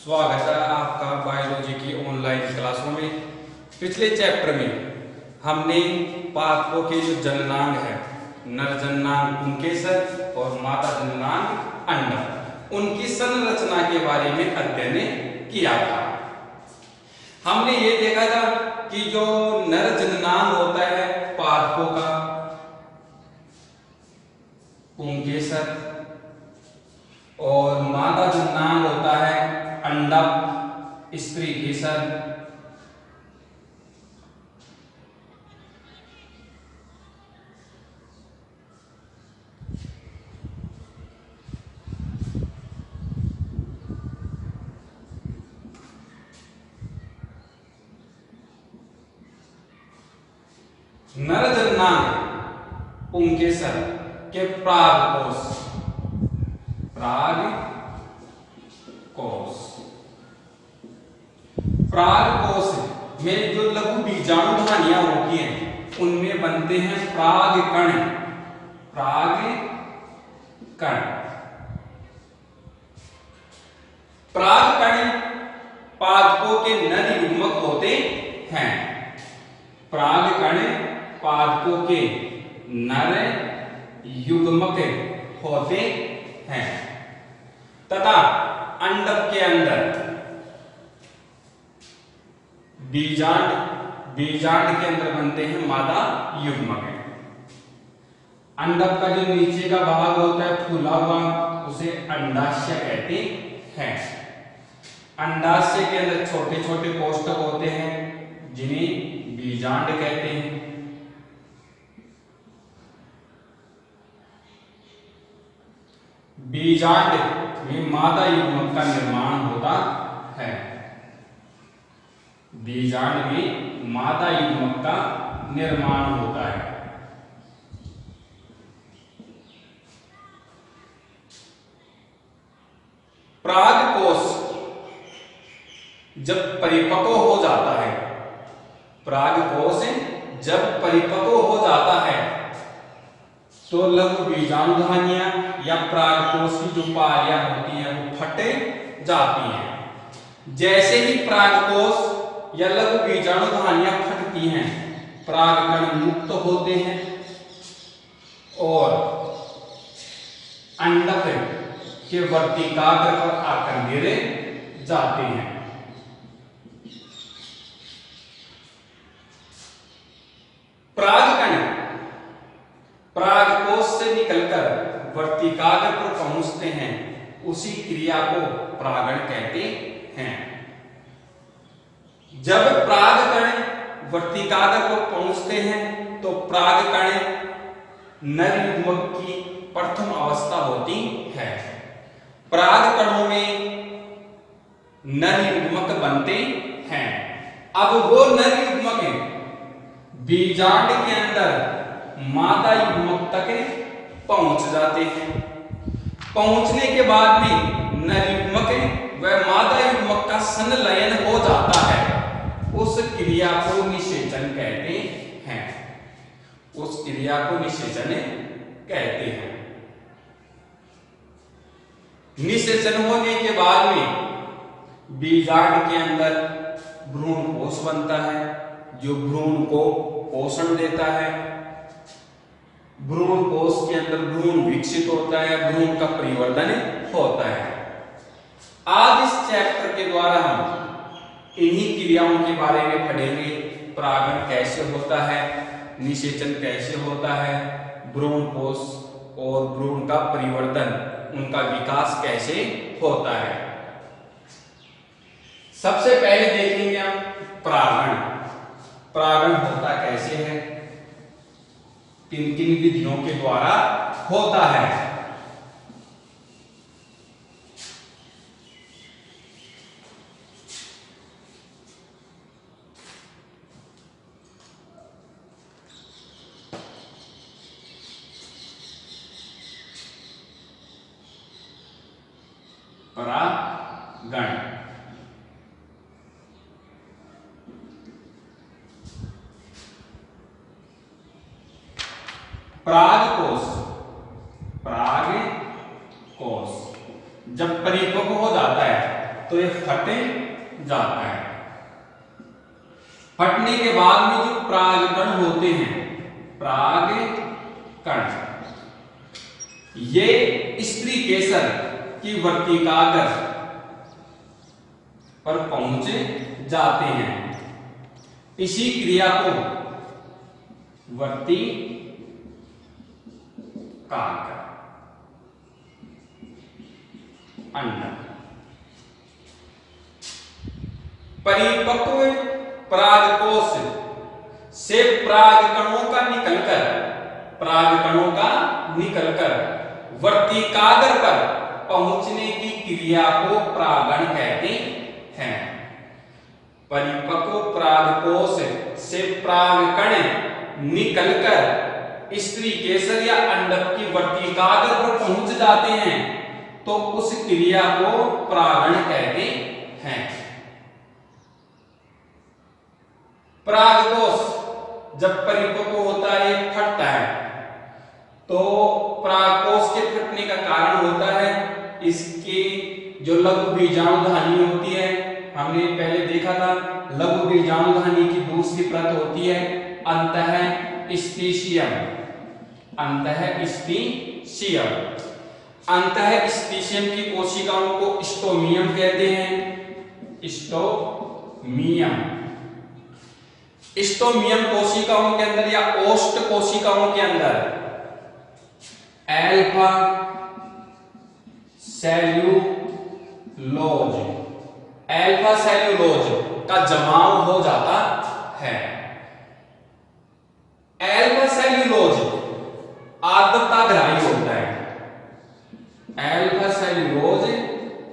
स्वागत है आपका बायोलॉजी की ऑनलाइन क्लासों में। पिछले चैप्टर में हमने पादपों के जो जननांग है, नर जननांग पुंकेसर और मादा जननांग अंडक, उनकी संरचना के बारे में अध्ययन किया था। हमने ये देखा था कि जो नर जननांग होता है पादपों का, पुंकेसर, और मादा जननांग होता है अंडक, स्त्री केसर। नर जननांग पुंकेसर के प्रागकोश में जो लघु बीजाणु ध्वनियां होती हैं उनमें बनते हैं परागकण। परागकण पादपों के नर युग्मक होते हैं। परागकण पादपों के नर युग्मक होते हैं तथा अंडक के अंदर बीजांड के अंदर बनते हैं मादा युग्मक। अंडक का जो नीचे का भाग होता है फूला हुआ, उसे अंडाशय कहते हैं। अंडाशय के अंदर छोटे छोटे कोष्ठक होते हैं जिन्हें बीजांड कहते हैं। बीजांड में मादा युग्मक का निर्माण होता है। बीजांड में मादा युग्मक का निर्माण होता है। परागकोश जब परिपक्व हो जाता है, परागकोश जब परिपक्व हो जाता है तो लघु बीजाणु ध्वनियां या परागकोश की जो पालियां होती हैं वो फट जाती हैं। जैसे ही परागकोश या लघु बीजाणु ध्वनियां फटती हैं, परागकण मुक्त होते हैं और अंडक के वर्तिकाग्र पर आकर गिरे जाते हैं। परागकण परागकोश से निकलकर वर्तिकाग्र पर पहुंचते हैं, उसी क्रिया को परागण कहते हैं। जब परागकण वर्तिकाग्र पर पहुंचते हैं तो परागकण नर युग्मक की प्रथम अवस्था होती है। परागकणों में नर युग्मक बनते हैं। अब वो नर युग्मक बीजांड के अंदर मादा युग्मक तक पहुंच जाते हैं। पहुंचने के बाद में नर युग्मक व मादा युग्मक का संलयन हो जाता है। उस क्रिया को निषेचन कहते हैं। उस क्रिया को निषेचन कहते हैं। निषेचन होने के बाद में बीजांड के अंदर भ्रूण कोश बनता है जो भ्रूण को पोषण देता है। भ्रूण कोश के अंदर भ्रूण विकसित होता है, भ्रूण का परिवर्धन होता है। आज इस चैप्टर के द्वारा हम इन्हीं क्रियाओं के बारे में पढ़ेंगे। परागण कैसे होता है, निषेचन कैसे होता है, भ्रूण कोश और भ्रूण का परिवर्तन, उनका विकास कैसे होता है। सबसे पहले देखेंगे हम परागण। परागण होता कैसे है, किन किन विधियों के द्वारा होता है। परागण परागकोश जब परिपक्व हो जाता है तो ये फट जाता है। फटने के बाद में जो परागकण होते हैं, परागकण, ये स्त्री केसर की वर्तिकाग्र पर पहुंच जाते हैं। इसी क्रिया को वर्तिकाग्र अंडक। परिपक्व परागकोश से परागकणों का निकलकर वर्तिकाग्र पर पहुंचने की क्रिया को परागण कहते हैं। परिपक्व परागकोश से परागकण निकलकर स्त्री केसर या अंडक की वर्तिकाग्र पर पहुंच जाते हैं तो उस क्रिया को परागण कहते हैं। परागकोश जब परिपक्व होता है, फटता है, तो परागकोश के फटने का कारण होता है इसकी जो लघु बीजाणुधानी होती है। हमने पहले देखा था लघु बीजाणुधानी की दूसरी परत होती है अंतःस्थिशियम। अंतःस्थिशियम की कोशिकाओं को स्टोमियम कहते हैं। स्टोमियम कोशिकाओं के अंदर या ओस्ट कोशिकाओं के अंदर अल्फा सेल्यूलोज का जमाव हो जाता है। अल्फा सेल्यूलोज आर्द्रताग्राही होता है। अल्फा सेल्यूलोज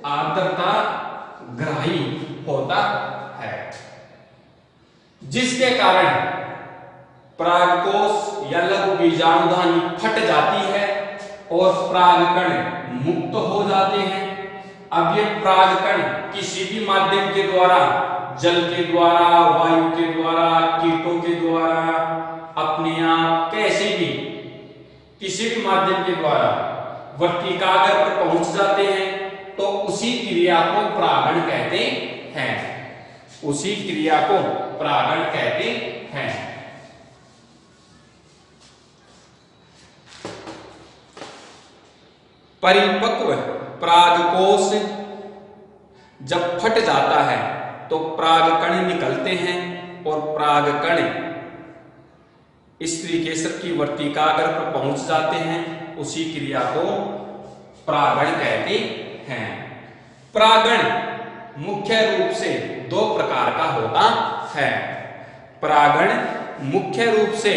आर्द्रताग्राही होता है, जिसके कारण परागकोश या लघु बीजाणुधानी फट जाती है और परागकण मुक्त हो जाते हैं। अब ये परागकण किसी भी माध्यम के द्वारा, जल के द्वारा, वायु के द्वारा, कीटों के द्वारा, अपने आप कैसे भी किसी भी माध्यम के द्वारा वर्तिकाग्र पर पहुंच जाते हैं तो उसी क्रिया को परागण कहते हैं। उसी क्रिया को परागण कहते हैं। परिपक्व परागकोश जब फट जाता है तो परागकण निकलते हैं और परागकण स्त्री केसर की वर्तिकाग्र पर पहुंच जाते हैं। उसी क्रिया को परागण कहते हैं। परागण मुख्य रूप से दो प्रकार का होता है। परागण मुख्य रूप से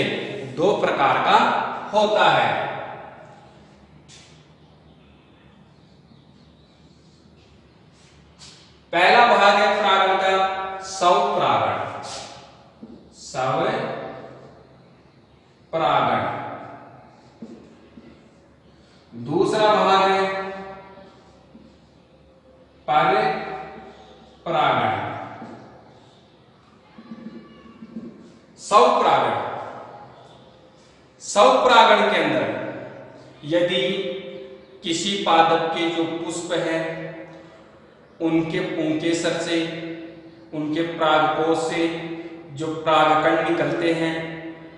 दो प्रकार का होता है। पहला भाग है परागण का स्वपरागण। स्वपरागण। दूसरा भाग है परपरागण। स्वपरागण। स्वपरागण के अंदर यदि किसी पादप के जो पुष्प है उनके पुंकेसर से, उनके परागकोश से जो परागकण निकलते हैं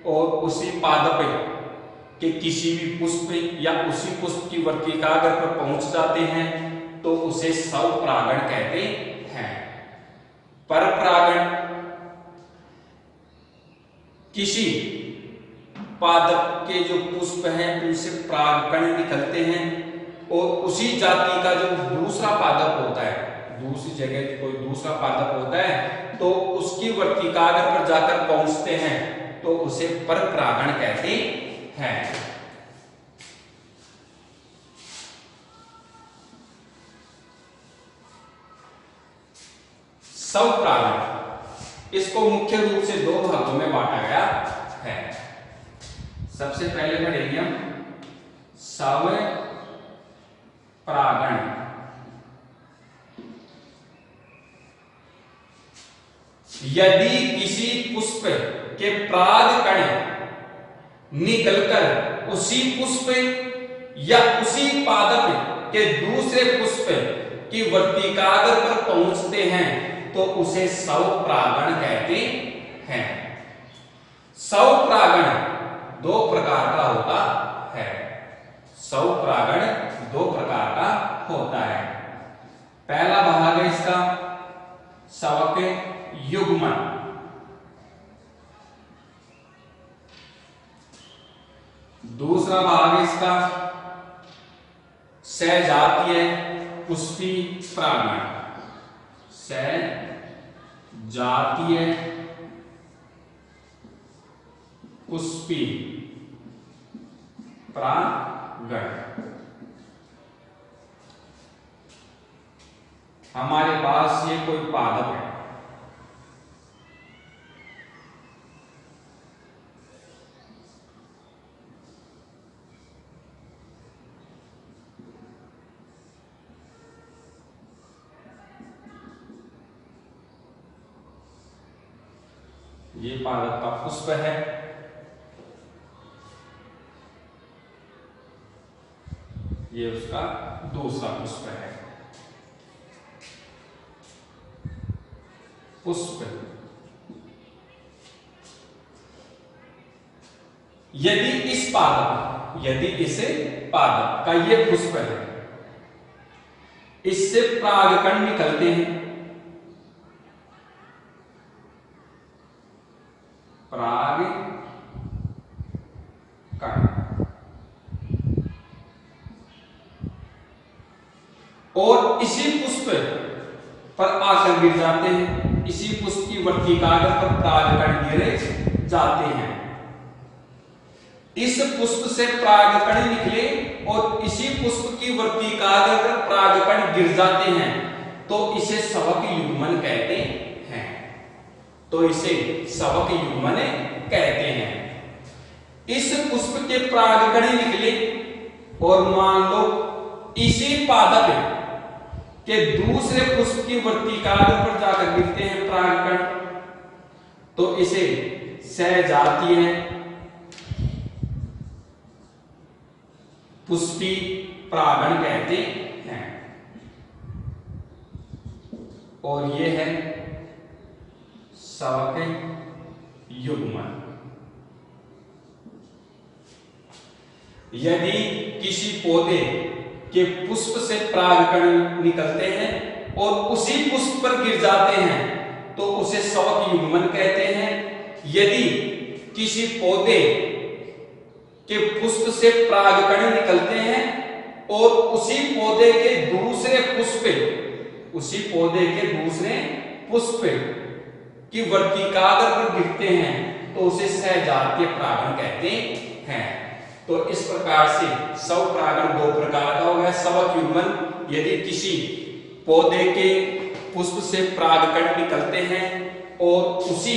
और उसी पादप के किसी भी पुष्प या उसी पुष्प की वर्तिकाग्र पर पहुंच जाते हैं तो उसे स्वपरागण कहते हैं। परपरागण किसी पादप के जो पुष्प हैं उनसे परागकण निकलते हैं और उसी जाति का जो दूसरा पादप होता है, दूसरी जगह कोई दूसरा पादप होता है तो उसकी वर्तिकाग्र पर जाकर पहुंचते हैं तो उसे परपरागण कहते हैं। स्वपरागण इसको मुख्य रूप से दो भागों में बांटा गया है। सबसे पहले पढ़ेंगे हम स्वपरागण। यदि किसी पुष्प के परागकण निकलकर उसी पुष्प या उसी पादप के दूसरे पुष्प की वर्तिकाग्र पर पहुंचते हैं तो उसे स्वपरागण कहते हैं। स्वपरागण दो प्रकार का होता है। स्वपरागण दो प्रकार का होता है। पहला भाग है इसका स्वक युग्मन, दूसरा भाग है इसका सहजातीय पुष्पी परागण। सहजातीय पुष्पी परागण। हमारे पास ये कोई पादप है, ये पादप का पुष्प है, ये उसका दूसरा पुष्प है। पुष्प यदि इस पादप का ये पुष्प है, इससे परागकण निकलते हैं, परागकण, और इसी पुष्प पर आकर गिर जाते हैं, इसी पुष्प की वर्तिकाग्र पर परागकण गिरे जाते हैं। इस पुष्प से परागकण निकले और इसी पुष्प की वर्तिकाग्र पर परागकण गिर जाते हैं तो इसे स्वक युग्मन कहते हैं। तो इसे स्वक युग्मन कहते हैं। इस पुष्प के परागकण निकले और मान लो इसी पादप के दूसरे पुष्प की वर्तिकाग्र पर जाकर गिरते हैं परागकण, तो इसे सहजातीय पुष्पी परागण कहते हैं। और यह है स्वक युग्मन। यदि किसी पौधे के पुष्प से परागकण निकलते हैं और उसी पुष्प पर गिर जाते हैं तो उसे स्वक युग्मन कहते हैं। यदि किसी पौधे के पुष्प से परागकण निकलते हैं और उसी पौधे के दूसरे पुष्प की वर्तिकाग्र पर गिरते हैं तो उसे सहजातीय परागण कहते हैं। तो इस प्रकार से स्वपरागण दो प्रकार का हो गया। स्वक युग्मन यदि किसी पौधे के पुष्प से परागकण निकलते हैं और उसी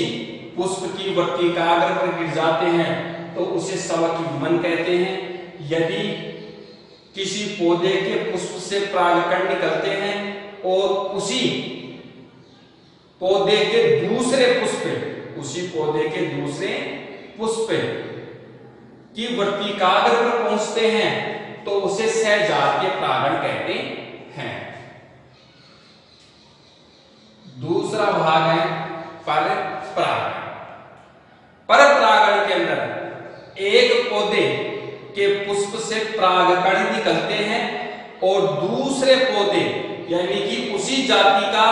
पुष्प की वर्तिकाग्र पर गिर जाते हैं तो उसे स्वक युग्मन कहते हैं। यदि किसी पौधे के पुष्प से परागकण निकलते हैं और उसी पौधे के दूसरे पुष्प की वर्तिकाग्र पर पहुंचते हैं तो उसे सहजातीय परागण कहते हैं। दूसरा भाग है परपरागण। परपरागण के अंदर एक पौधे के पुष्प से परागकण निकलते हैं और दूसरे पौधे यानी कि उसी जाति का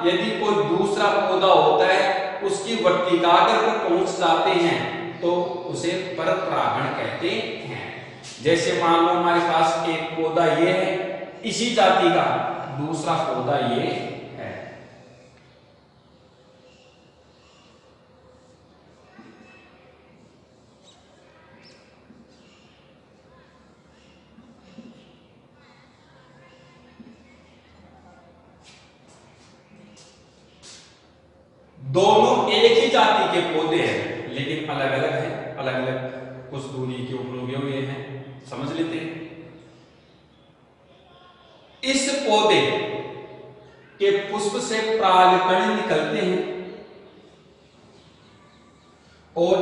यदि कोई दूसरा पौधा होता है उसकी वर्तिकाग्र पर पहुंच जाते हैं तो उसे परपरागण कहते हैं। जैसे मान लो हमारे पास एक पौधा ये है, इसी जाति का दूसरा पौधा ये है। दोनों एक ही जाति के पौधे हैं लेकिन अलग अलग हैं, अलग अलग कुछ दूरी के ऊपर उगे हुए हैं। समझ लेते हैं। इस पौधे के पुष्प से परागकण निकलते हैं और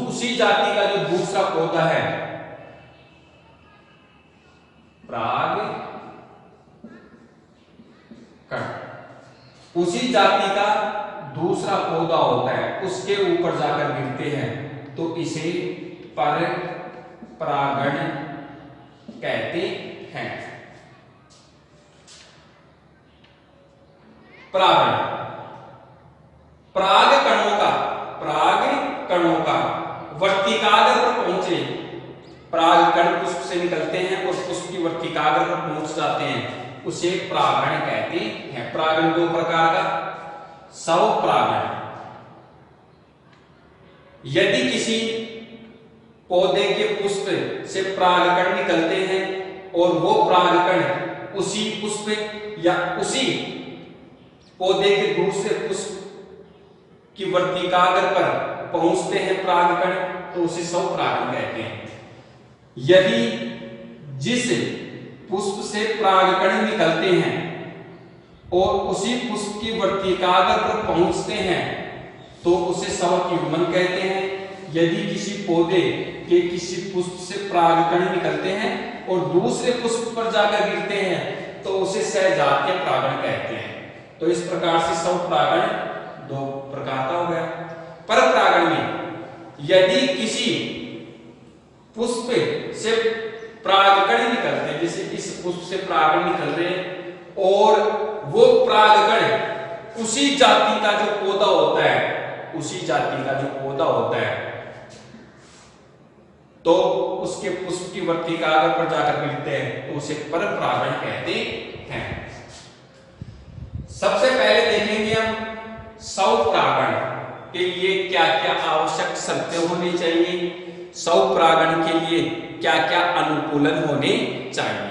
उसी जाति का जो दूसरा पौधा है परागकण उसी जाति का दूसरा पौधा होता है उसके ऊपर जाकर गिरते हैं तो इसे पर परागण कहते हैं। परागण पराग कणों का वर्तिकाग्र पर पहुंचे, पराग कण पुष्प से निकलते हैं और पुष्प की वर्तिकाग्र पर पहुंच जाते हैं, उसे परागण कहते हैं। परागण दो प्रकार का, स्वपरागण। यदि किसी पौधे के पुष्प से परागकण निकलते हैं और वो परागकण उसी पुष्प या उसी पौधे के दूसरे पुष्प की वर्तिकाग्र पर पहुंचते हैं परागकण, तो उसे स्वपरागण कहते हैं। यदि जिस पुष्प से परागकण निकलते हैं और उसी पुष्प की वर्तिकाग्र पर पहुंचते हैं तो उसे स्वयुग्मन कहते हैं। यदि किसी पौधे के किसी पुष्प से परागकण निकलते हैं और दूसरे पुष्प पर जाकर गिरते हैं तो उसे सहजातीय परागण कहते हैं। तो इस प्रकार से स्वपरागण दो प्रकार का हो गया। परपरागण में यदि किसी पुष्प से परागकण निकलते हैं, जैसे इस पुष्प से परागकण निकल रहे हैं और वो परागकण उसी जाति का जो पौधा होता है, उसी जाति का जो पौधा होता है तो उसके पुष्प की वर्तिकाग्र पर जाकर मिलते हैं तो उसे परपरागण कहते हैं। सबसे पहले देखेंगे हम स्वपरागण के लिए क्या क्या आवश्यक शर्तें होनी चाहिए, स्वपरागण के लिए क्या क्या अनुकूलन होने चाहिए।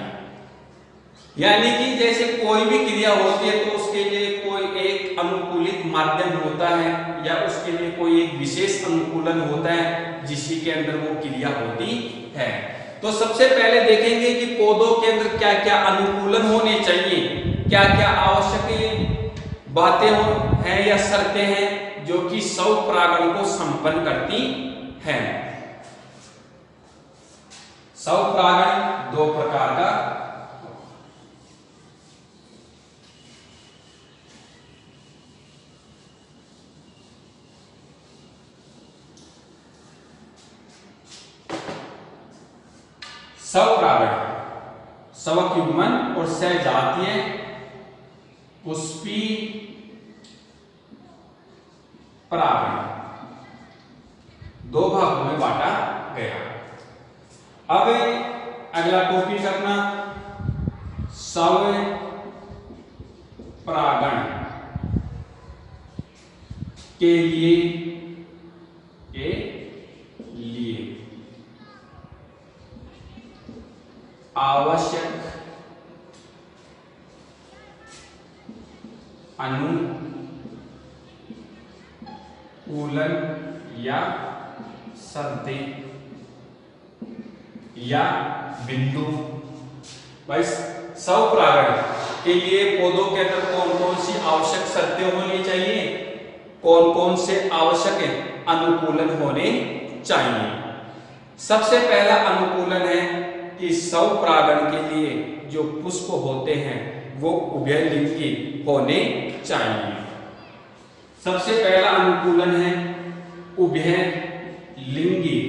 यानी कि जैसे कोई भी क्रिया होती है तो उसके लिए कोई एक अनुकूलित माध्यम होता है या उसके लिए कोई एक विशेष अनुकूलन होता है जिसी के अंदर वो क्रिया होती है। तो सबसे पहले देखेंगे कि पौधों के अंदर क्या क्या अनुकूलन होने चाहिए, क्या क्या आवश्यक बातें हैं या शर्तें हैं जो कि स्वपरागण को संपन्न करती हैं। स्वपरागण दो प्रकार का, स्वपरागण स्वयुग्मन और सहजातीय पुष्पी परागण दो भागों में बांटा गया। अब अगला टॉपिक अपना स्वपरागण के लिए आवश्यक अनुकूलन या शर्तें या बिंदु। भाई स्वपरागण के लिए पौधों के अंदर कौन कौन सी आवश्यक शर्तें होनी चाहिए, कौन कौन से आवश्यक अनुकूलन होने चाहिए। सबसे पहला अनुकूलन है कि स्वपरागण के लिए जो पुष्प होते हैं वो उभयलिंगी होने चाहिए। सबसे पहला अनुकूलन है उभयलिंगी।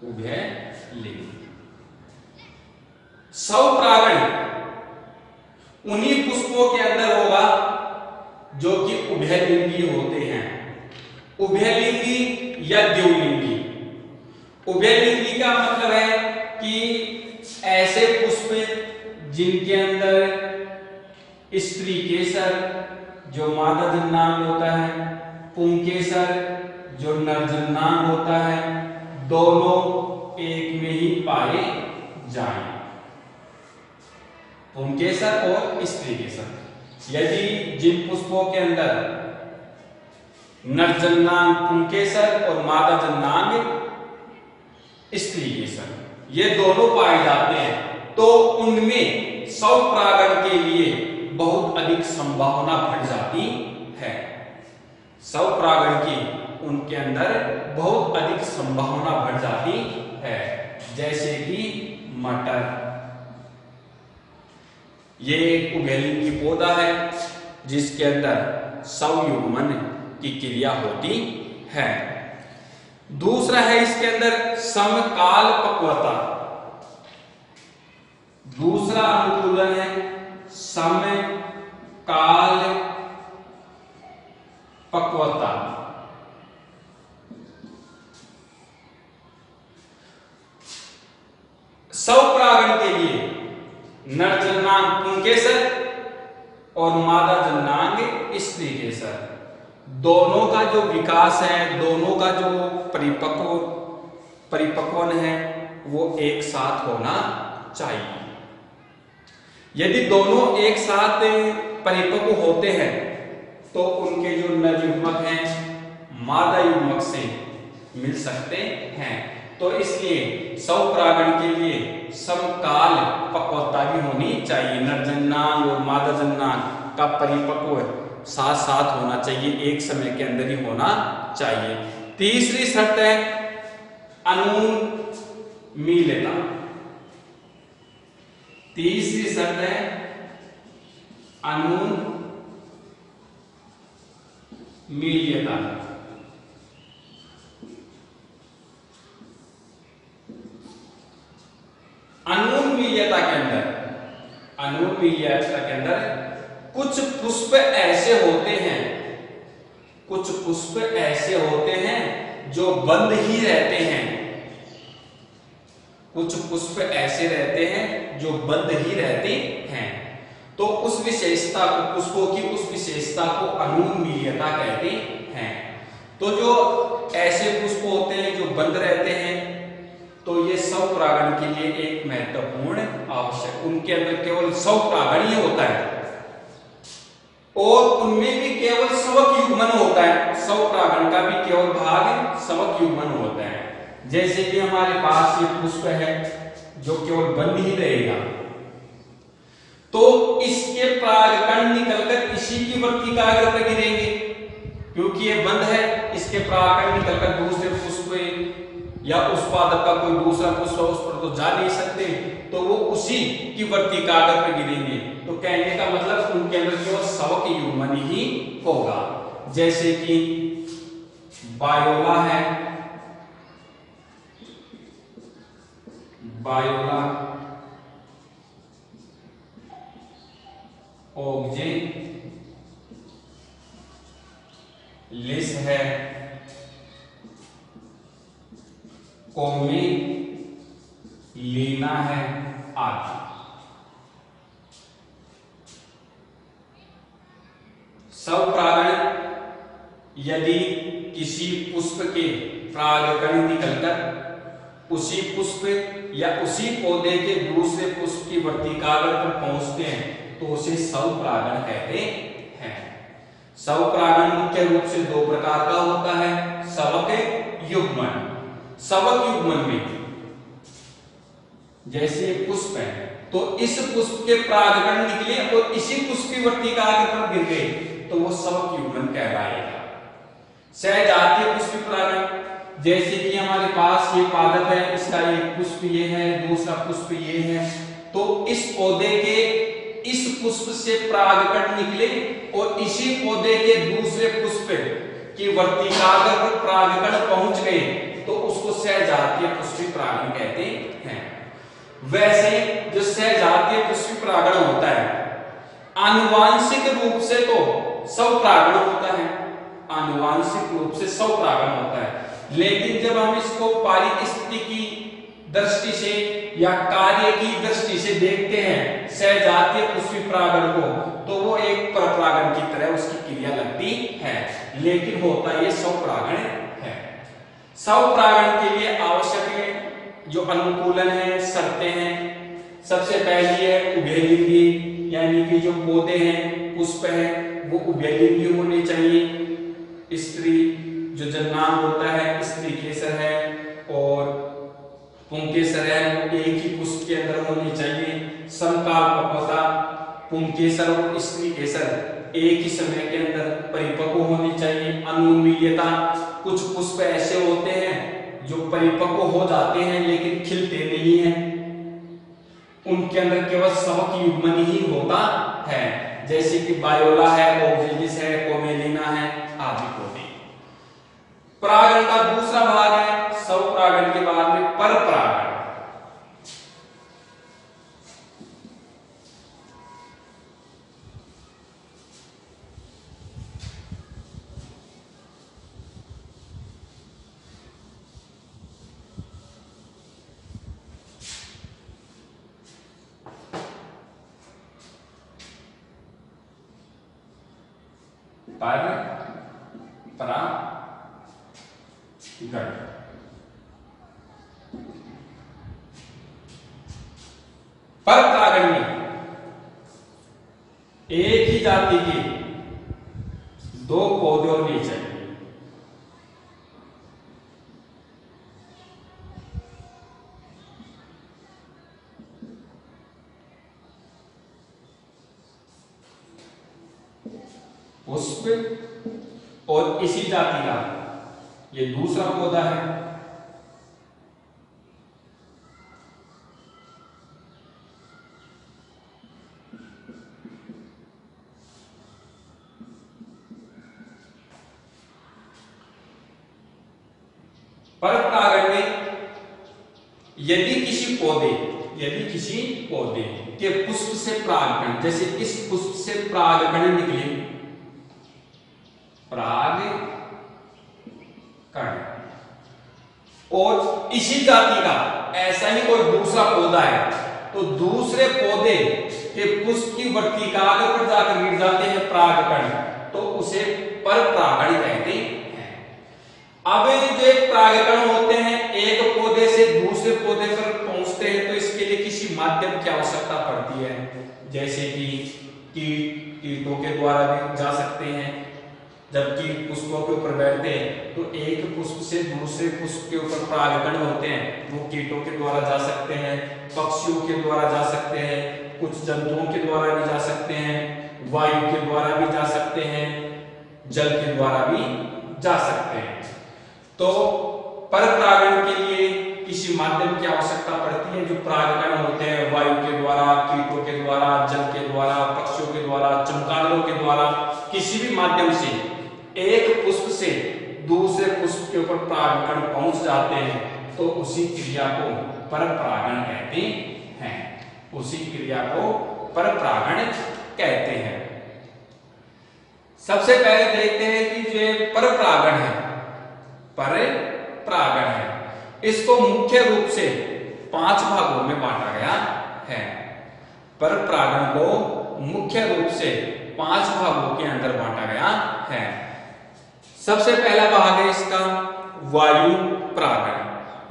उभयलिंगी स्वपरागण उन्हीं पुष्पों के अंदर होगा जो कि उभयलिंगी होते हैं। उभयलिंगी या द्विलिंगी। उभयलिंगी का मतलब है कि ऐसे पुष्प जिनके अंदर स्त्री केसर जो मादा जन्नांग होता है, पुंकेसर जो नर जन्नांग होता है, दोनों एक में ही पाए जाएं। पुंकेसर और स्त्री केसर। यदि जिन पुष्पों के अंदर नर जन्नांग पुंकेसर और मादा जन्नांग स्त्री केसर ये दोनों पाए जाते हैं तो उनमें स्वपरागण के लिए बहुत अधिक संभावना बढ़ जाती है। स्वपरागण की उनके अंदर बहुत अधिक संभावना बढ़ जाती है। जैसे कि मटर। ये एक उभयलिंगी पौधा है जिसके अंदर स्वयुग्मन की क्रिया होती है। दूसरा है इसके अंदर समकाल पक्वता। दूसरा अनुकूलन है समकाल पक्वता। स्वपरागण के लिए नर जननांग पुंकेसर और मादा जननांग स्त्रीकेसर, दोनों का जो विकास है, दोनों का जो परिपक्वन है वो एक साथ होना चाहिए। यदि दोनों एक साथ परिपक्व होते हैं तो उनके जो नर युग्मक हैं मादा युग्मक से मिल सकते हैं। तो इसलिए स्वपरागण के लिए समकाल पक्वता भी होनी चाहिए। नर जननांग और मादा जननांग का परिपक्व साथ साथ होना चाहिए, एक समय के अंदर ही होना चाहिए। तीसरी शर्त है अनुमीलिता। तीसरी शर्त है अनुमीलिता। अनुमीलिता के अंदर कुछ पुष्प ऐसे होते हैं जो बंद ही रहते हैं। कुछ पुष्प ऐसे रहते हैं जो बंद ही रहते हैं। तो उस विशेषता को, पुष्पों की उस विशेषता को अनुमीलिता कहते हैं। तो जो ऐसे पुष्प होते हैं जो बंद रहते हैं तो ये स्वपरागण के लिए एक महत्वपूर्ण आवश्यक, उनके अंदर केवल स्वपरागण ही होता है और उनमें भी केवल स्वक युग्मन होता है। स्वपरागण का भी केवल भाग स्वक युग्मन होता है। जैसे कि हमारे पास ये पुष्प है जो केवल बंद ही रहेगा, तो इसके परागकण निकलकर इसी की वर्तिकाग्र पर गिरेंगे, क्योंकि ये बंद है। इसके परागकण निकलकर दूसरे पुष्प या उत्पादक का कोई दूसरा पुष्प उस पर तो जा नहीं सकते, तो वो उसी की वर्तिकाग्र पर गिरेंगे। तो कहने का मतलब उनके अंदर केवल स्वक युग्मन ही होगा। जैसे कि बायोला है, बायोला ओग्जे लिस है, कोमे लीना है आदि। स्वपरागण यदि किसी पुष्प के परागकण निकलकर उसी पुष्प या उसी पौधे के दूसरे पुष्प की वर्तिकाग्र पर पहुंचते हैं तो उसे स्वपरागण कहते हैं। स्वपरागण मुख्य रूप से दो प्रकार का होता है, स्वक युग्मन। स्वक युग्मन में जैसे पुष्प है तो इस पुष्प के परागकण निकले और इसी पुष्प की वर्तिकाग्र पर गिर गए तो वो स्वक युग्मन कहलाएगा। सहजातीय पुष्प परागण, जैसे कि हमारे पास ये पादप है, इसका एक पुष्प ये है, दूसरा पुष्प ये है, तो इस पौधे के इस पुष्प से परागकण निकले और इसी पौधे के दूसरे पुष्प की वर्तिकाग्र पर परागकण पहुंच गए तो उसको सहजातीय पुष्पी परागण कहते हैं। वैसे जो सहजातीय पुष्पी परागण होता है आनुवांशिक रूप से तो स्वपरागण होता है, आनुवांशिक रूप से स्वपरागण होता है, लेकिन जब हम इसको पारिस्थितिकी दृष्टि से या कार्य की दृष्टि से देखते हैं सहजातीय पुष्पी परागण को, तो वो एक परपरागण की तरह उसकी क्रिया लगती है, लेकिन होता ये स्वपरागण है। स्वपरागण के लिए आवश्यक जो अनुकूलन है, शर्तें हैं, सबसे पहली है उभयलिंगी, यानी कि जो पौधे हैं, पुष्प है, वो उभयलिंगी होने चाहिए। स्त्री जो जननांग होता है स्त्रीकेसर है और पुंकेसर है, वो एक ही पुष्प के अंदर होनी चाहिए। समकाल पक्वता, पुंकेसर और स्त्रीकेसर एक ही समय के अंदर परिपक्व होनी चाहिए। अनुमीलिता, कुछ पुष्प ऐसे होते हैं जो परिपक्व हो जाते हैं लेकिन खिलते नहीं हैं, उनके अंदर केवल समक युग्मन ही होता है, जैसे कि बायोला है, ऑक्सिलिस है, कोमेलिना है आदि पौधे। परागण का दूसरा भाग है स्वपरागण के बाद में परपरागण। परपरागण में एक ही जाति के दो पौधे होने चाहिए। पुष्प और इसी जाति का ये दूसरा पौधा है। परपरागण में यदि किसी पौधे के पुष्प से परागकण, जैसे इस पुष्प से परागकण निकले, परागकण, और इसी जाति का ऐसा ही कोई दूसरा पौधा है, तो दूसरे पौधे के पुष्प की वर्तिकाग्र पर जाकर गिर जाते हैं परागकण, तो उसे परपरागण कहते हैं। अब जो एक परागकण होते हैं एक पौधे से दूसरे पौधे पर पहुंचते हैं, तो इसके लिए किसी माध्यम की आवश्यकता पड़ती है, जैसे कि कीटों के द्वारा भी जा सकते हैं। जबकि पुष्पों के ऊपर बैठते हैं तो एक पुष्प से दूसरे पुष्प के ऊपर परागकण होते हैं, वो कीटों के द्वारा जा सकते हैं, पक्षियों के द्वारा जा सकते हैं, कुछ जंतुओं के द्वारा भी जा सकते हैं, वायु के द्वारा भी जा सकते हैं, जल के द्वारा भी जा सकते हैं। तो परपरागण के लिए किसी माध्यम की आवश्यकता पड़ती है। जो परागकण होते हैं वायु के द्वारा, कीटों के द्वारा, जल के द्वारा, पक्षियों के द्वारा, चमगादड़ों के द्वारा, किसी भी माध्यम से एक पुष्प से दूसरे पुष्प के ऊपर परागकण पहुंच जाते हैं, तो उसी क्रिया को परपरागण कहते हैं। उसी क्रिया को परपरागण कहते हैं। सबसे पहले देखते हैं कि जो परपरागण है, परपरागण है, इसको मुख्य रूप से 5 भागों में बांटा गया है। परपरागण को मुख्य रूप से 5 भागों के अंदर बांटा गया है। सबसे पहला भाग है इसका वायु परागण।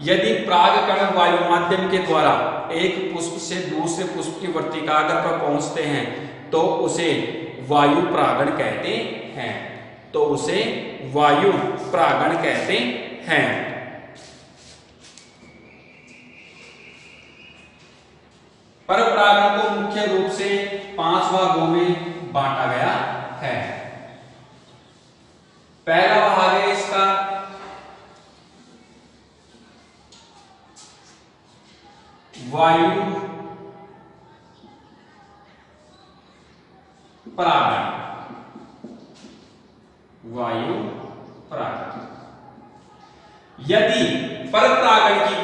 यदि परागकण वायु माध्यम के द्वारा एक पुष्प से दूसरे पुष्प की वर्तिकाग्र पर पहुंचते हैं, तो उसे वायु परागण कहते हैं। तो उसे वायु परागण कहते हैं। परपरागण को मुख्य रूप से 5 भागों में बांटा गया है। पहला भाग है इसका वायु परागण। वायु परागण यदि परपरागण की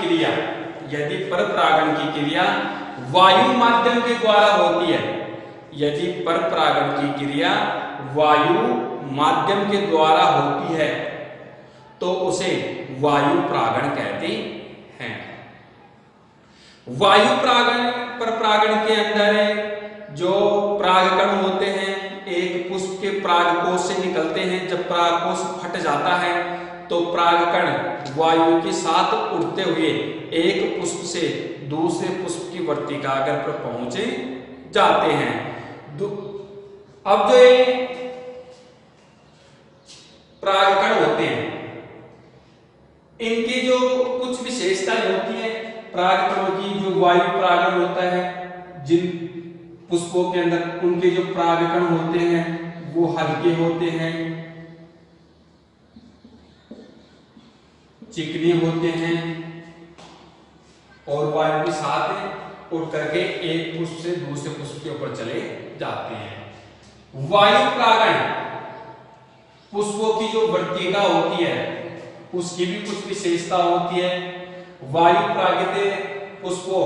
क्रिया वायु माध्यम के द्वारा होती है, यदि परपरागण की क्रिया वायु माध्यम के द्वारा होती है, तो उसे वायु परागण कहते हैं। वायु परागण परपरागण के अंदर जो परागकण होते हैं एक पुष्प के परागकोश से निकलते हैं। जब परागकोश फट जाता है तो परागकण वायु के साथ उड़ते हुए एक पुष्प से दूसरे पुष्प की वर्तिकाग्र पर पहुंचे जाते हैं। अब जो परागकण होते हैं इनकी जो कुछ विशेषताएं होती है परागकणों की, जो वायु परागण होता है जिन पुष्पों के अंदर, उनके जो परागकण होते हैं वो हल्के होते हैं, चिकने होते हैं और वायु के साथ उड़ करके एक पुष्प से दूसरे पुष्प के ऊपर चले जाते हैं। वायु परागण पुष्पों की जो वर्तिका होती है उसकी भी कुछ विशेषता होती है। वायु परागित पुष्पों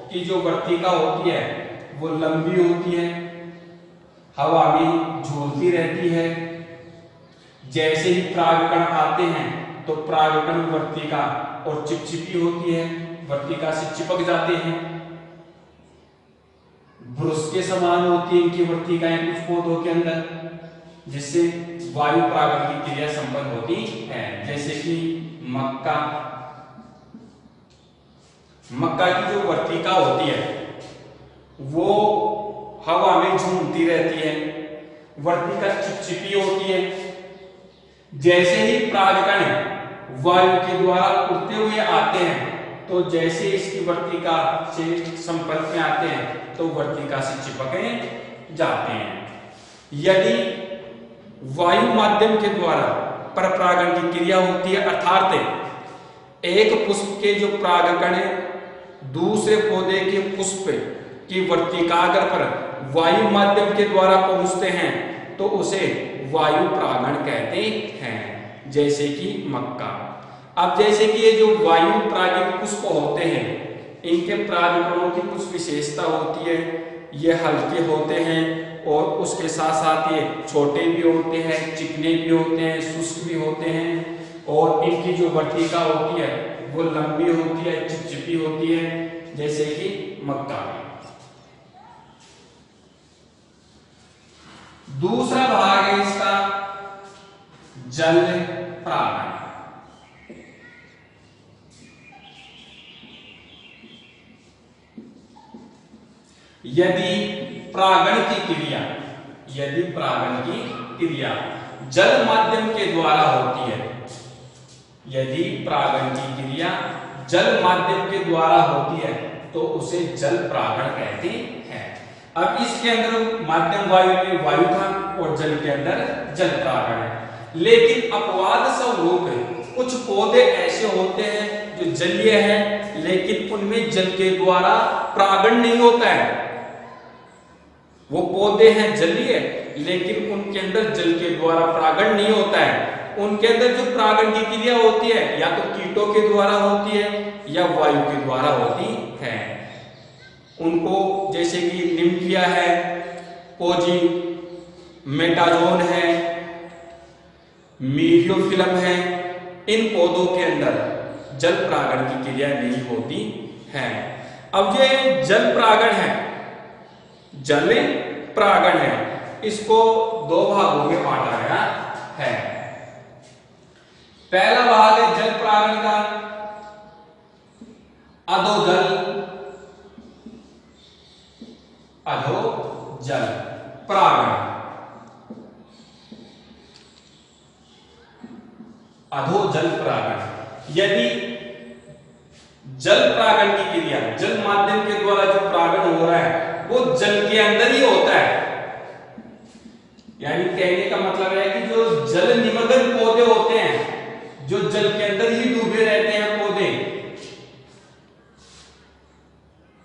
की जो वर्तिका होती है वो लंबी होती है, हवा में झूलती रहती है। जैसे ही परागकण आते हैं तो परागकण वर्तिका और चिपचिपी होती है, वर्तिका से चिपक जाते हैं। ब्रुश के समान होती है इनकी वर्तिकाएं कुछ पौधों के अंदर, जिससे वायु परागण की क्रिया संपन्न होती है। जैसे कि मक्का की जो वर्तिका होती है वो हवा में झूमती रहती है, वर्तिका चिपचिपी होती है। जैसे ही परागकण वायु के द्वारा उड़ते हुए आते हैं तो जैसे इसकी वर्तिका से संपर्क में आते हैं तो वर्तिका से चिपके जाते हैं। यदि वायु माध्यम के द्वारा परपरागण की क्रिया होती है, अर्थात एक पुष्प के जो परागकण दूसरे पौधे के पुष्प की वर्तिकाग्र पर वायु माध्यम के द्वारा पहुंचते हैं तो उसे वायु परागण कहते हैं, जैसे कि मक्का। अब जैसे कि ये जो वायु परागित पुष्प होते हैं इनके परागकणों की कुछ विशेषता होती है। ये हल्के होते हैं और उसके साथ साथ ये छोटे भी होते हैं, चिकने भी होते हैं, शुष्क भी होते हैं। और इनकी जो वर्तिका होती है वो लंबी होती है, चिपचिपी होती है, जैसे कि मक्का में। दूसरा भाग है इसका जल परागण। यदि परागण की क्रिया जल माध्यम के द्वारा होती है, यदि परागण की क्रिया जल माध्यम के द्वारा होती है तो उसे जल परागण कहते हैं। अब इसके अंदर माध्यम वायु में वायु था और जल के अंदर जल परागण है। लेकिन अपवाद स्वरूप कुछ पौधे ऐसे होते हैं जो जलीय हैं लेकिन उनमें जल के द्वारा परागण नहीं होता है। वो पौधे हैं जलीय लेकिन उनके अंदर जल के द्वारा परागण नहीं होता है। उनके अंदर जो परागण की क्रिया होती है या तो कीटों के द्वारा होती है या वायु के द्वारा होती है। उनको जैसे कि निम्फिया है, कोजी, मेटाजोन है, मीडियोफिलम है, इन पौधों के अंदर जल परागण की क्रिया नहीं होती है। अब ये जल परागण है, जल परागण है, इसको दो भागों में बांटा गया है। पहला भाग है जल परागण का अधोजल परागण। अधोजल परागण, यदि जल परागण की क्रिया जल माध्यम के द्वारा जो परागण हो रहा है वो जल के अंदर ही होता है, यानी कहने का मतलब है कि जो जल निमग्न पौधे होते हैं, जो जल के अंदर ही डूबे रहते हैं पौधे,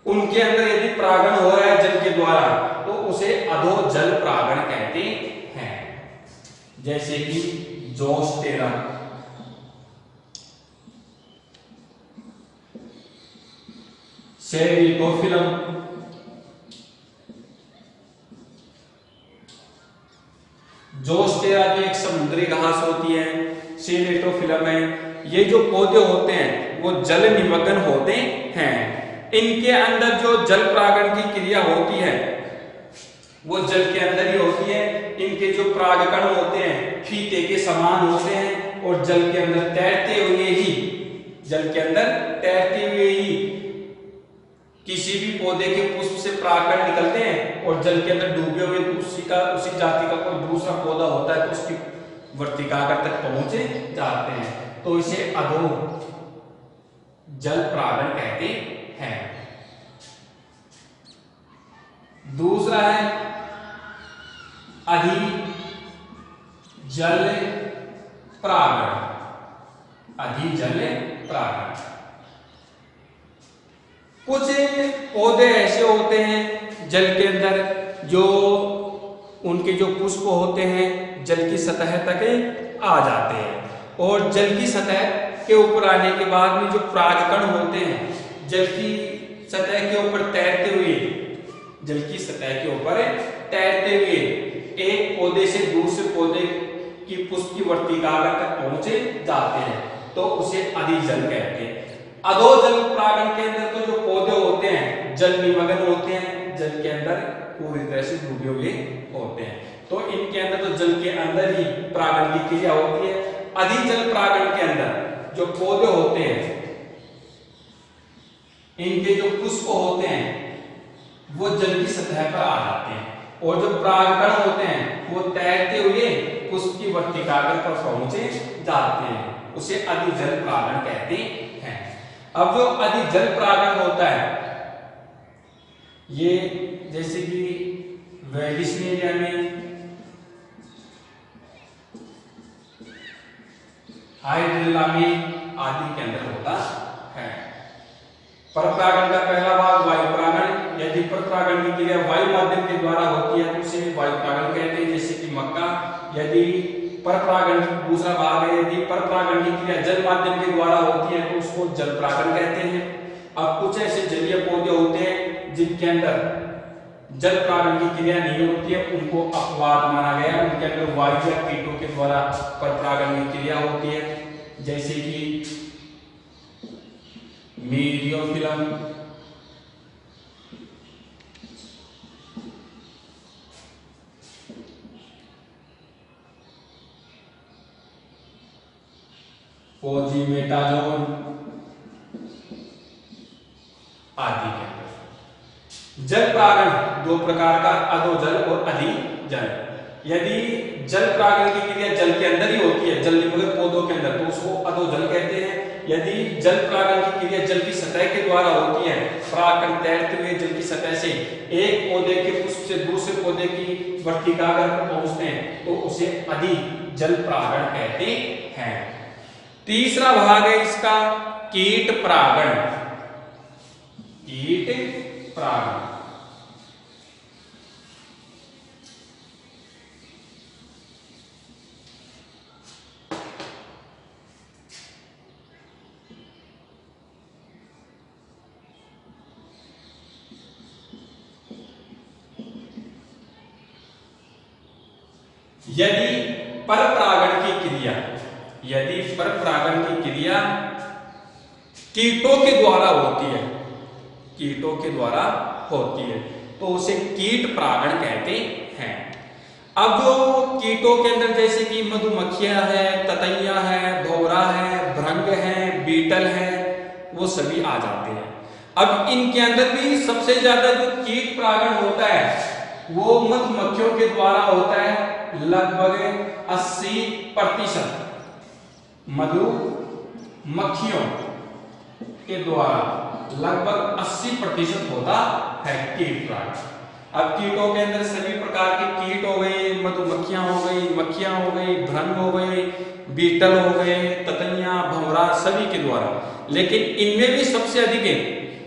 उनके अंदर यदि परागण हो रहा है जल के द्वारा तो उसे अधोजल परागण कहते हैं। जैसे कि जोस्टेरा, सेरिटोफिलम, जोस्टेरा जो एक समुद्री घास होती है, सेरिटोफिलम है, ये जो पौधे होते हैं वो जल निमग्न होते हैं। इनके अंदर जो जल परागण की क्रिया होती है वो जल के अंदर ही होती है। इनके जो परागकण होते हैं फीते के समान होते हैं और जल के अंदर तैरते हुए ही किसी भी पौधे के पुष्प से परागकण निकलते हैं और जल के अंदर डूबे हुए उसी जाति का कोई दूसरा पौधा होता है तो उसकी वर्तिकाग्र तक पहुंचे जाते हैं, तो इसे अधो जल परागण कहते हैं। दूसरा है अधिजल परागण। अधिजल परागण, कुछ पौधे पौधे ऐसे होते हैं जल के अंदर जो उनके जो पुष्प होते हैं जल की सतह तक आ जाते हैं, और जल की सतह के ऊपर आने के बाद में जो परागकण होते हैं जल की सतह के ऊपर तैरते हुए, जल की सतह के ऊपर तैरते हुए एक पौधे से दूसरे पौधे की पुष्प की वर्तिकाग्र तक पहुंचे जाते हैं, तो उसे अधिजल कहते हैं। अधोजल परागण के अंदर तो जो पौधे होते हैं जल निमग्न होते हैं, जल के अंदर पूरी तरह से डूबे हुए होते हैं, तो इनके अंदर तो जल के अंदर ही परागण की क्रिया होती है। अधिजल परागण के अंदर जो पौधे होते हैं इनके जो पुष्प होते हैं वो जल की सतह पर आ जाते हैं, और जो परागकण होते हैं वो तैरते हुए पुष्प की वर्तिकाग्र पर पहुंचे जाते हैं, उसे अधिजल परागण कहते हैं। अब जो अधिजल परागण होता है ये जैसे कि वेगिस्नेरिया में, हाइड्रिला में आदि के अंदर होता है। परपरागण का पहला भाग वायु परागण, यदि परपरागण की क्रिया वायु माध्यम के द्वारा होती है तो उसे वायु परागण कहते हैं, जैसे कि मक्का। यदि परपरागण की दूसरा भाग है, यदि परपरागण की क्रिया जल माध्यम के द्वारा होती है तो उसको जल परागण कहते हैं। अब कुछ ऐसे जलीय पौधे होते हैं जिनके अंदर जल परागण की क्रिया नहीं होती है, उनको अपवाद माना गया, उनके अंदर वायु या कीटों के द्वारा परपरागण की क्रिया होती है, जैसे कि मीरियोफिलम, पोजीमेटाजोन आदि के अंदर। जल परागण दो प्रकार का, अधोजल और अधिजल। यदि जल परागण की क्रिया जल के अंदर ही होती है, जल निमग्न पौधों के अंदर, तो उसको अधोजल कहते हैं। यदि जल परागण की क्रिया जल की सतह के द्वारा होती है, परागकण तैरते हुए जल की सतह से एक पौधे के पुष्प से दूसरे पौधे की वर्तिकाग्र पर पहुंचते हैं, तो उसे अधिजल परागण कहते हैं। तीसरा भाग है इसका कीट परागण। कीट परागण यदि परपरागण की क्रिया, यदि परपरागण की क्रिया कीटों के द्वारा होती है, कीटों के द्वारा होती है तो उसे कीट परागण कहते हैं। अब जो कीटों के अंदर जैसे कि मधुमक्खियां है, ततैया है, भौरा है, भृंग है, बीटल है, वो सभी आ जाते हैं। अब इनके अंदर भी सबसे ज्यादा जो कीट परागण होता है वो मधुमक्खियों के द्वारा होता है, लगभग 80% मधुमक्खियों के द्वारा लगभग 80% होता है कीट परागण। अब कीटों के अंदर सभी प्रकार के कीट हो गए, मधुमक्खियां हो गई, मक्खियां हो गई, भृंग हो गए, बीटल हो गए, ततैया, भंवरा, सभी के द्वारा। लेकिन इनमें भी सबसे अधिक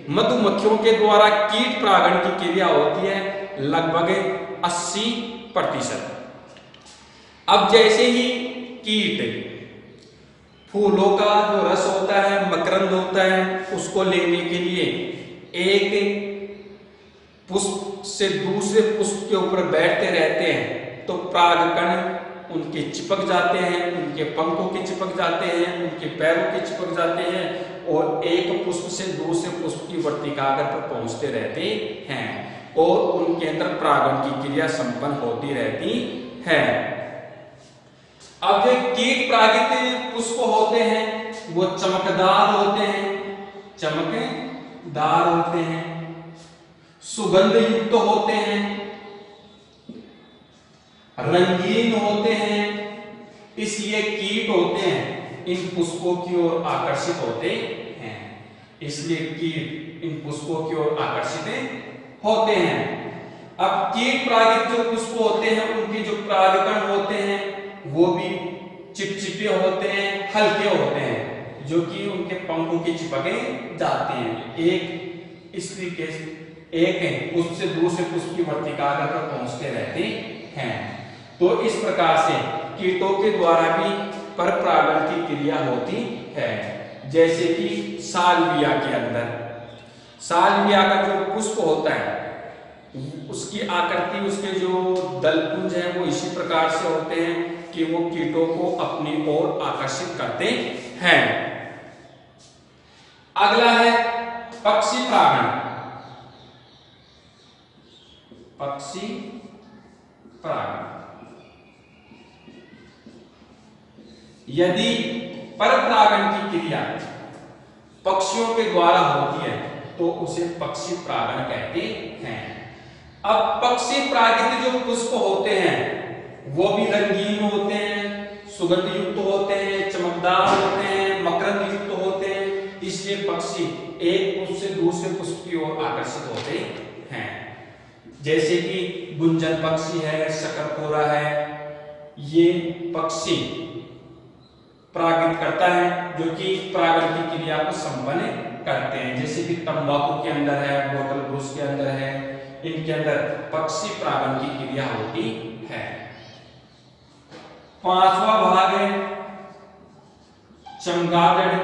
मधुमक्खियों के द्वारा कीट परागण की क्रिया होती है, लगभग 80%। अब जैसे ही कीट फूलों का जो रस होता है, मकरंद होता है, उसको लेने के लिए एक पुष्प से दूसरे पुष्प के ऊपर बैठते रहते हैं, तो परागकण उनके चिपक जाते हैं, उनके पंखों के चिपक जाते हैं, उनके पैरों के चिपक जाते हैं, और एक पुष्प से दूसरे पुष्प की वर्तिकाग्र पर पहुंचते रहते हैं, और उनके अंदर परागण की क्रिया संपन्न होती रहती है। अब जो कीट परागित पुष्प होते हैं वो चमकदार होते हैं, चमकदार होते हैं, सुगंध युक्त होते हैं, रंगीन होते हैं, इसलिए कीट होते हैं इन पुष्पों की ओर आकर्षित होते हैं, इसलिए कीट इन पुष्पों की ओर आकर्षित होते हैं। अब कीट परागित जो पुष्प होते हैं उनके जो परागकण होते हैं वो भी चिपचिपे होते हैं, हल्के होते हैं, जो कि उनके पंखों के चिपके जाते हैं। एक इस तरीके एक पुष्प से दूसरे पुष्प की वर्तिकाग्र पर पहुंचते रहते हैं। तो इस प्रकार से कीटों के द्वारा भी परपरागण की क्रिया होती है। जैसे कि सालविया के अंदर, सालविया का जो पुष्प होता है उसकी आकृति, उसके जो दलपुंज है वो इसी प्रकार से होते हैं कि वो कीटों को अपनी ओर आकर्षित करते हैं। अगला है पक्षी परागण। पक्षी परागण, यदि परपरागण की क्रिया पक्षियों के द्वारा होती है तो उसे पक्षी परागण कहते हैं। अब पक्षी परागित जो पुष्प होते हैं वो भी रंगीन होते हैं, सुगंध युक्त होते हैं, चमकदार होते हैं, मकरंद युक्त होते हैं, इसलिए पक्षी एक पुष्प से दूसरे पुष्प की ओर आकर्षित होते हैं। जैसे कि गुंजन पक्षी है, शकरकोरा है, ये पक्षी परागित करता है जो कि परागण की क्रिया को संपन्न करते हैं। जैसे कि तंबाकू के अंदर है, बोतल ब्रुश के अंदर है, इनके अंदर पक्षी परागण की क्रिया होती है। पांचवा भाग है चमगादड़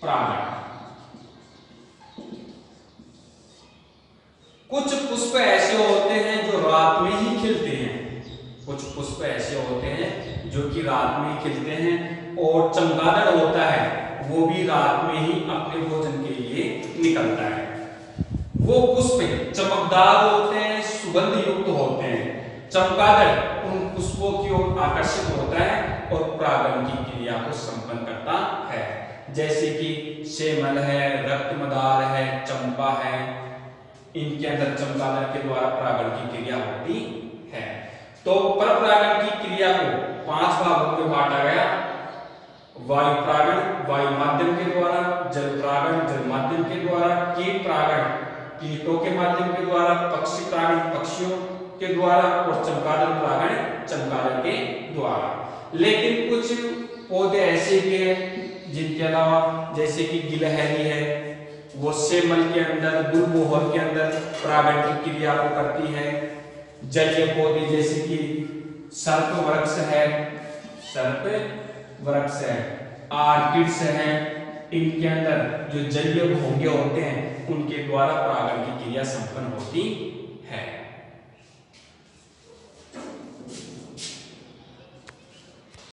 परागण। कुछ पुष्प ऐसे होते हैं जो रात में ही खिलते हैं, कुछ पुष्प ऐसे होते हैं जो कि रात में ही खिलते हैं, और चमगादड़ होता है वो भी रात में ही अपने भोजन के लिए निकलता है। वो पुष्प चमकदार होते हैं, सुगंध युक्त होते हैं। चमगादड़ उन पुष्पों की ओर आकर्षित होता है और परागण की क्रिया को संपन्न करता है। जैसे कि सेमल है, रक्तमदार है, चंपा है, इनके अंदर चमगादड़ के द्वारा परागण की क्रिया होती है। तो परपरागण की क्रिया को 5 भागों में बांटा गया। वायु परागण वायु माध्यम के द्वारा, जल परागण जल माध्यम के द्वारा, कीट परागण कीटों के माध्यम के द्वारा, पक्षी परागण पक्षियों के द्वारा और चमगादड़ परागण चमगादड़ के द्वारा। लेकिन कुछ पौधे ऐसे भी हैं जिनके अलावा, जैसे कि गिलहरी है, वो सेमल के अंदर, गुलमोहर के अंदर परागण की क्रिया को करती है। जलीय पौधे जैसे कि सर्प वृक्ष है, सर्प वृक्ष है, आर्किड्स है, इनके अंदर जो जलीय घोंगे होते हैं उनके द्वारा परागण की क्रिया संपन्न होती